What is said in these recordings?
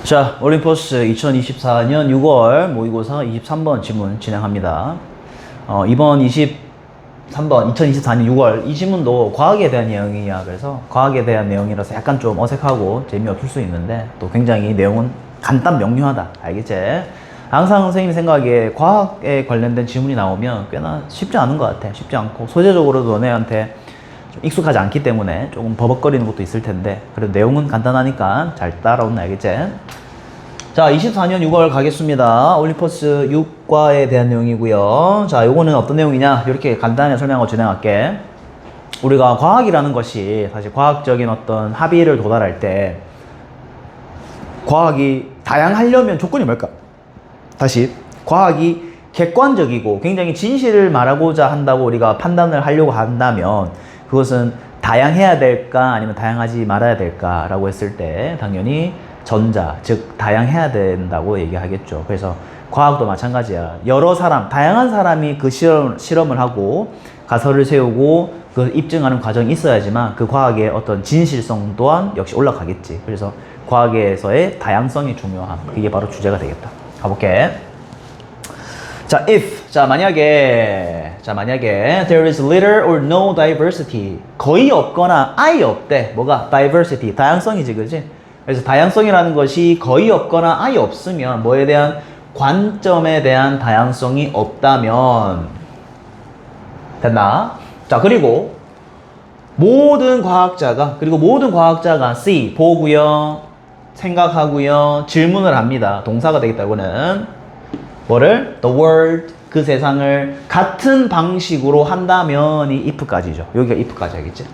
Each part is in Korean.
자, 올림포스 2024년 6월 모의고사 23번 지문 진행합니다. 이번 23번 2024년 6월 이 지문도 과학에 대한 내용이야. 그래서 과학에 대한 내용이라서 약간 좀 어색하고 재미없을 수 있는데 또 굉장히 내용은 간단 명료하다. 알겠지? 항상 선생님이 생각하기에 과학에 관련된 지문이 나오면 꽤나 쉽지 않은 것 같아. 쉽지 않고 소재적으로도 너네한테 좀 익숙하지 않기 때문에 조금 버벅거리는 것도 있을 텐데 그래도 내용은 간단하니까 잘 따라온다. 알겠지? 자, 24년 6월 가겠습니다. 올림포스 6과에 대한 내용이고요. 자, 요거는 어떤 내용이냐? 이렇게 간단히 설명하고 진행할게. 우리가 과학이라는 것이 사실 과학적인 어떤 합의를 도달할 때 과학이 다양하려면 조건이 뭘까? 다시, 과학이 객관적이고 굉장히 진실을 말하고자 한다고 우리가 판단을 하려고 한다면 그것은 다양해야 될까 아니면 다양하지 말아야 될까라고 했을 때 당연히 전자, 즉 다양해야 된다고 얘기하겠죠. 그래서 과학도 마찬가지야. 여러 사람, 다양한 사람이 그 실험을 하고 가설을 세우고 그 입증하는 과정이 있어야지만 그 과학의 어떤 진실성 또한 역시 올라가겠지. 그래서 과학에서의 다양성이 중요함. 이게 바로 주제가 되겠다. 가볼게. 자, 만약에 there is little or no diversity. 거의 없거나 아예 없대. 뭐가? diversity. 다양성이지, 그지? 그래서 다양성이라는 것이 거의 없거나 아예 없으면 뭐에 대한 관점에 대한 다양성이 없다면 됐나? 자, 그리고 모든 과학자가 C 보고요, 생각하고요, 질문을 합니다. 동사가 되겠다. 이거는 뭐를? The world, 그 세상을 같은 방식으로 한다면 이 if까지죠. 여기가 if까지 하겠지?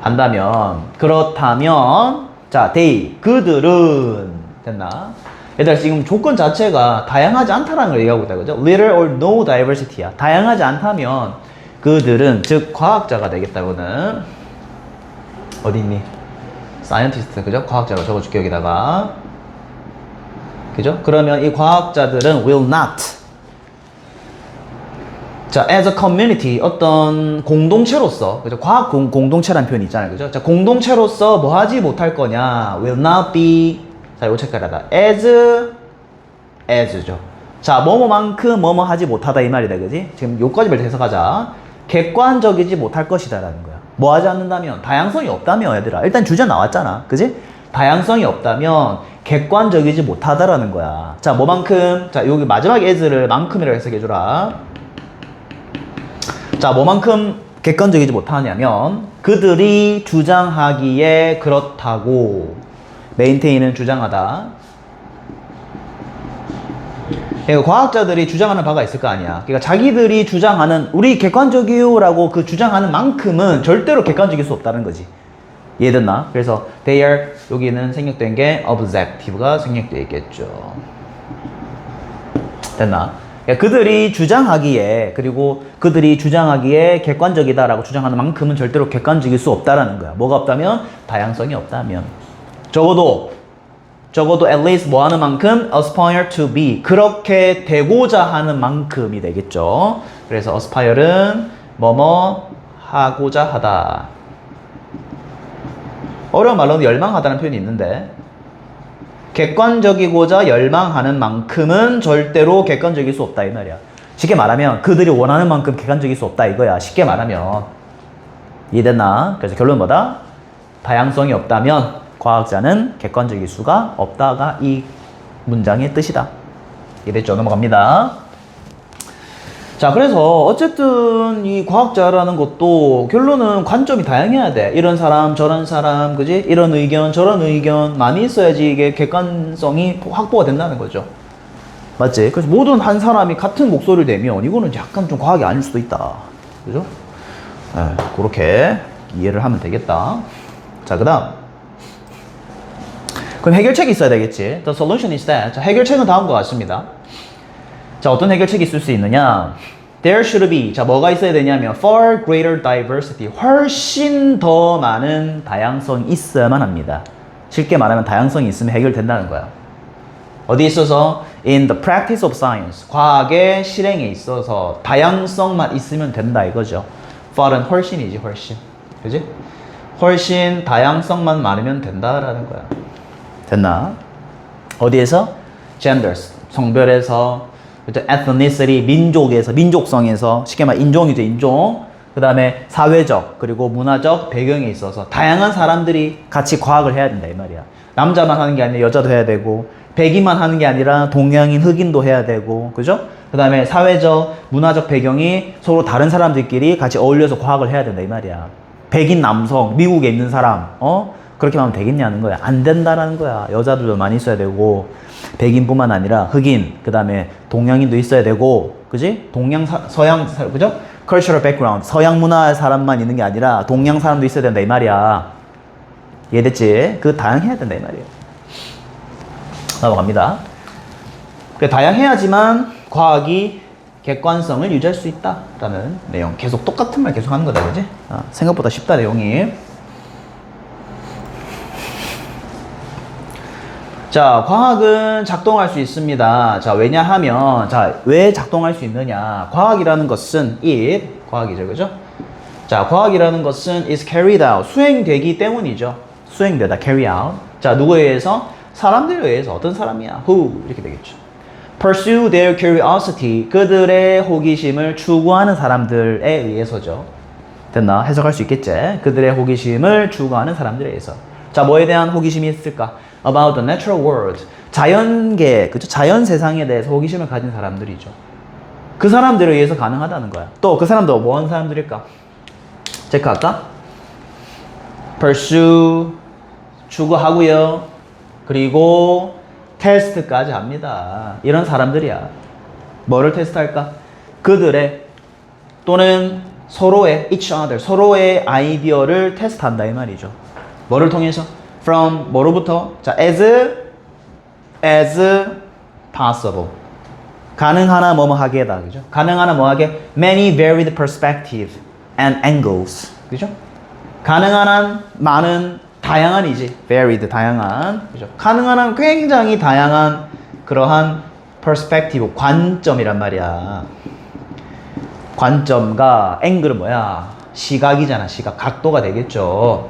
한다면, 그렇다면 자, they, 그들은 됐나? 얘들아, 지금 조건 자체가 다양하지 않다라는 걸 얘기하고 있다, 그죠? little or no diversity야. 다양하지 않다면 그들은, 즉 과학자가 되겠다. 이거는 어디 있니? scientist, 그죠? 과학자로 적어줄게, 여기다가. 그죠? 그러면 이 과학자들은 will not. 자, as a community, 어떤 공동체로서, 그죠? 과학 공동체라는 표현이 있잖아요, 그죠? 자, 공동체로서 뭐 하지 못할 거냐? will not be. 자, 이거 체크하다. as죠. 자, 뭐뭐만큼 뭐뭐 하지 못하다 이 말이다, 그지? 지금 요까지를 해석하자. 객관적이지 못할 것이다라는 거야. 뭐 하지 않는다면? 다양성이 없다며, 얘들아. 일단 주제 나왔잖아, 그지? 다양성이 없다면 객관적이지 못하다라는 거야. 자, 뭐만큼? 자, 여기 마지막 as를 만큼이라고 해석해주라. 자, 뭐만큼 객관적이지 못하냐면 그들이 주장하기에 그렇다고. 메인테인은 주장하다. 그러니까 과학자들이 주장하는 바가 있을 거 아니야. 그러니까 자기들이 주장하는, 우리 객관적이요라고 그 주장하는 만큼은 절대로 객관적일 수 없다는 거지. 이해됐나? 그래서 they are, 여기는 생략된 게 objective가 생략되어 있겠죠. 됐나? 그들이 주장하기에, 그리고 그들이 주장하기에 객관적이다라고 주장하는 만큼은 절대로 객관적일 수 없다라는 거야. 뭐가 없다면? 다양성이 없다면. 적어도 at least 뭐 하는 만큼? aspire to be. 그렇게 되고자 하는 만큼이 되겠죠. 그래서 aspire는 뭐뭐 하고자 하다. 어려운 말로는 열망하다는 표현이 있는데 객관적이고자 열망하는 만큼은 절대로 객관적일 수 없다 이 말이야. 쉽게 말하면 그들이 원하는 만큼 객관적일 수 없다 이거야. 쉽게 말하면. 이해됐나? 그래서 결론은 뭐다? 다양성이 없다면 과학자는 객관적일 수가 없다가 이 문장의 뜻이다. 이해됐죠? 넘어갑니다. 자, 그래서 어쨌든 이 과학자라는 것도 결론은 관점이 다양해야 돼. 이런 사람, 저런 사람, 그지? 이런 의견, 저런 의견 많이 있어야지 이게 객관성이 확보가 된다는 거죠. 맞지? 그래서 모든 한 사람이 같은 목소리를 내면 이거는 약간 좀 과학이 아닐 수도 있다. 그죠? 그렇게 이해를 하면 되겠다. 자, 그 다음. 그럼 해결책이 있어야 되겠지. The solution is that. 자, 해결책은 다음과 같습니다. 자, 어떤 해결책이 있을 수 있느냐? There should be. 자, 뭐가 있어야 되냐면 far greater diversity. 훨씬 더 많은 다양성이 있어야만 합니다. 쉽게 말하면 다양성이 있으면 해결된다는 거야. 어디 있어서? In the practice of science. 과학의 실행에 있어서 다양성만 있으면 된다 이거죠. far은 훨씬이지, 훨씬. 그지? 훨씬 다양성만 많으면 된다라는 거야. 됐나? 어디에서? genders, 성별에서, ethnicity, 민족에서, 민족성에서, 쉽게 말해 인종이죠, 인종. 그 다음에 사회적, 그리고 문화적 배경에 있어서 다양한 사람들이 같이 과학을 해야 된다, 이 말이야. 남자만 하는 게 아니라 여자도 해야 되고, 백인만 하는 게 아니라 동양인, 흑인도 해야 되고, 그죠? 그 다음에 사회적, 문화적 배경이 서로 다른 사람들끼리 같이 어울려서 과학을 해야 된다, 이 말이야. 백인 남성, 미국에 있는 사람, 그렇게 하면 되겠냐는 거야. 안 된다라는 거야. 여자들도 많이 있어야 되고, 백인뿐만 아니라 흑인, 그 다음에 동양인도 있어야 되고, 그지? 동양, 서양, 그죠? cultural background, 서양 문화의 사람만 있는 게 아니라 동양 사람도 있어야 된다, 이 말이야. 이해됐지? 그 다양해야 된다, 이 말이야. 넘어갑니다. 다양해야지만 과학이 객관성을 유지할 수 있다라는 내용. 계속 똑같은 말 계속 하는 거다, 그지? 생각보다 쉽다, 내용이. 자, 과학은 작동할 수 있습니다. 자, 왜냐하면, 자, 왜 작동할 수 있느냐? 과학이라는 것은 과학이죠, 그죠? 자, 과학이라는 것은 is carried out, 수행되기 때문이죠. 수행되다, carry out. 자, 누구에 의해서? 사람들에 의해서. 어떤 사람이야? Who? 이렇게 되겠죠. Pursue their curiosity, 그들의 호기심을 추구하는 사람들에 의해서죠. 됐나? 해석할 수 있겠지? 그들의 호기심을 추구하는 사람들에 의해서. 자, 뭐에 대한 호기심이 있을까? About the natural world, 자연계, 그쵸? 자연 세상에 대해서 호기심을 가진 사람들이죠. 그 사람들에 의해서 가능하다는 거야. 또 그 사람도 뭐 하는 사람들일까? 체크할까? Pursue, 추구하고요. 그리고 테스트까지 합니다. 이런 사람들이야. 뭐를 테스트할까? 그들의 또는 서로의 each other, 서로의 아이디어를 테스트한다, 이 말이죠. 뭐를 통해서? From 뭐로부터? 자, as possible. 가능하나 뭐뭐 하게다, 그죠? 가능하나 뭐 하게? Many varied perspectives and angles, 그죠? 가능한 한 많은 다양한이지, varied 다양한, 그죠? 가능한 한 굉장히 다양한 그러한 perspective 관점이란 말이야. 관점과 앵글은 뭐야? 시각이잖아, 시각, 각도가 되겠죠,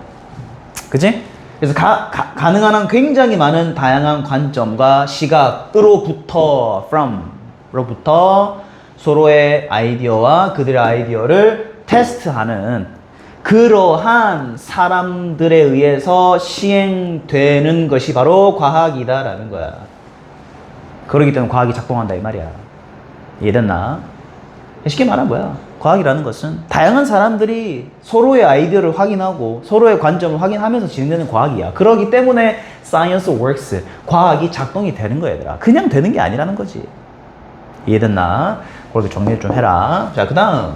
그지? 그래서 가능한 한 굉장히 많은 다양한 관점과 시각으로부터 from로부터 서로의 아이디어와 그들의 아이디어를 테스트하는 그러한 사람들에 의해서 시행되는 것이 바로 과학이다라는 거야. 그러기 때문에 과학이 작동한다, 이 말이야. 이해됐나? 쉽게 말하면 뭐야? 과학이라는 것은 다양한 사람들이 서로의 아이디어를 확인하고 서로의 관점을 확인하면서 진행되는 과학이야. 그러기 때문에 science works, 과학이 작동이 되는 거야, 얘들아. 그냥 되는 게 아니라는 거지. 이해됐나? 그렇게 정리를 좀 해라. 자, 그 다음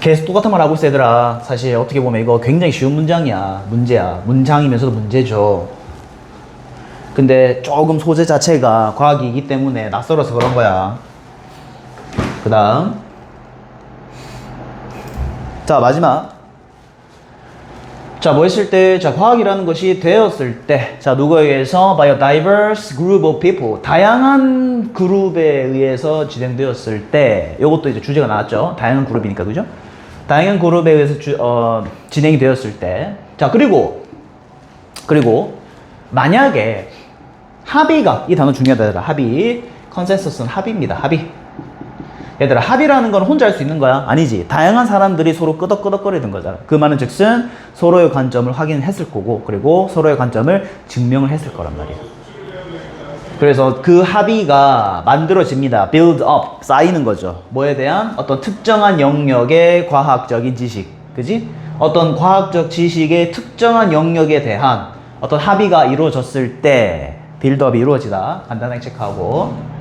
계속 똑같은 말 하고 있어, 얘들아. 사실 어떻게 보면 이거 굉장히 쉬운 문제야. 문장이면서도 문제죠. 근데 조금 소재 자체가 과학이기 때문에 낯설어서 그런 거야. 그 다음, 자, 마지막. 자, 뭐 했을 때? 자, 과학이라는 것이 되었을 때, 자, 누구에 의해서? By a diverse group of people, 다양한 그룹에 의해서 진행되었을 때, 요것도 이제 주제가 나왔죠. 다양한 그룹이니까, 그죠? 다양한 그룹에 의해서 진행이 되었을 때, 자, 그리고 만약에 합의가, 이 단어 중요하다, 얘들아. 합의, 컨센서스는 합의입니다. 합의. 얘들아, 합의라는 건 혼자 할 수 있는 거야? 아니지. 다양한 사람들이 서로 끄덕끄덕거리는 거잖아. 그 말은 즉슨 서로의 관점을 확인했을 거고, 그리고 서로의 관점을 증명을 했을 거란 말이야. 그래서 그 합의가 만들어집니다. build up, 쌓이는 거죠. 뭐에 대한? 어떤 특정한 영역의 과학적인 지식, 그지? 어떤 과학적 지식의 특정한 영역에 대한 어떤 합의가 이루어졌을 때, 빌드업이 이루어지다. 간단하게 체크하고.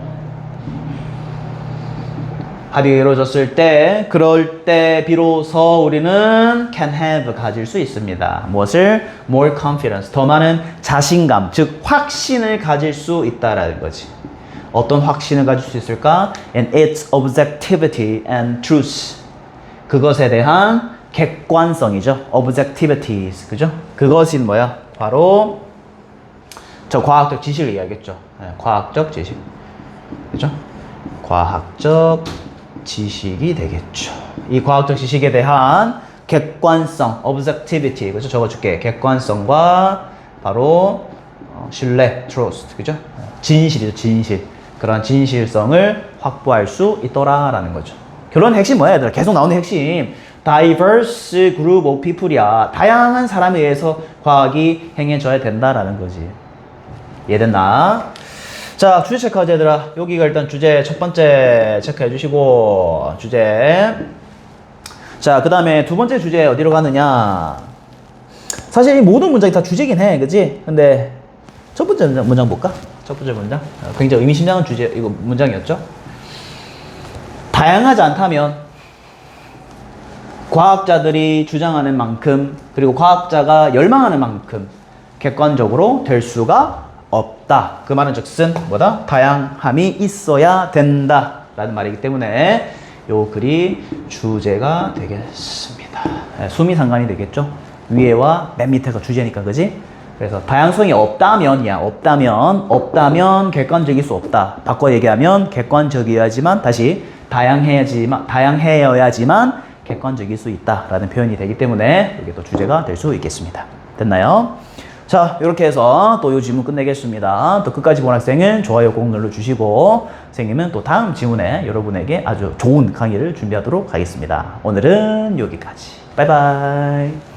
합의가 이루어졌을 때, 그럴 때 비로소 우리는 can have, 가질 수 있습니다. 무엇을? more confidence, 더 많은 자신감, 즉 확신을 가질 수 있다라는 거지. 어떤 확신을 가질 수 있을까? And its objectivity and truth, 그것에 대한 객관성이죠. objectivities, 그죠? 그것이 뭐야? 바로 저 과학적 지식을 이야기했죠. 네, 과학적 지식, 그죠? 과학적 지식이 되겠죠. 이 과학적 지식에 대한 객관성, objectivity, 그래서 적어줄게. 객관성과 바로 신뢰, trust, 그죠? 진실이죠, 진실. 그런 진실성을 확보할 수 있더라라는 거죠. 결론 핵심 뭐야, 얘들아? 계속 나오는 핵심. diverse group of people이야. 다양한 사람에 의해서 과학이 행해져야 된다라는 거지. 이해됐나? 자, 주제 체크하자, 얘들아. 여기가 일단 주제 첫 번째 체크해 주시고, 주제. 자, 그 다음에 두 번째 주제 어디로 가느냐? 사실 이 모든 문장이 다 주제긴 해, 그지? 근데 첫 번째 문장 볼까? 첫 번째 문장. 굉장히 의미심장한 주제, 이거 문장이었죠? 다양하지 않다면 과학자들이 주장하는 만큼, 그리고 과학자가 열망하는 만큼 객관적으로 될 수가 없다. 그 말은 즉슨 뭐다? 다양함이 있어야 된다 라는 말이기 때문에 요 글이 주제가 되겠습니다. 네, 숨이 상관이 되겠죠? 위에와 맨 밑에가 주제니까, 그지? 그래서 다양성이 없다면이야. 없다면 객관적일 수 없다. 바꿔 얘기하면 객관적이어야지만, 다시 다양해야지만 객관적일 수 있다라는 표현이 되기 때문에 이게 또 주제가 될 수 있겠습니다. 됐나요? 자, 이렇게 해서 또 이 질문 끝내겠습니다. 또 끝까지 본 학생은 좋아요 꼭 눌러주시고, 선생님은 또 다음 질문에 여러분에게 아주 좋은 강의를 준비하도록 하겠습니다. 오늘은 여기까지. 바이바이.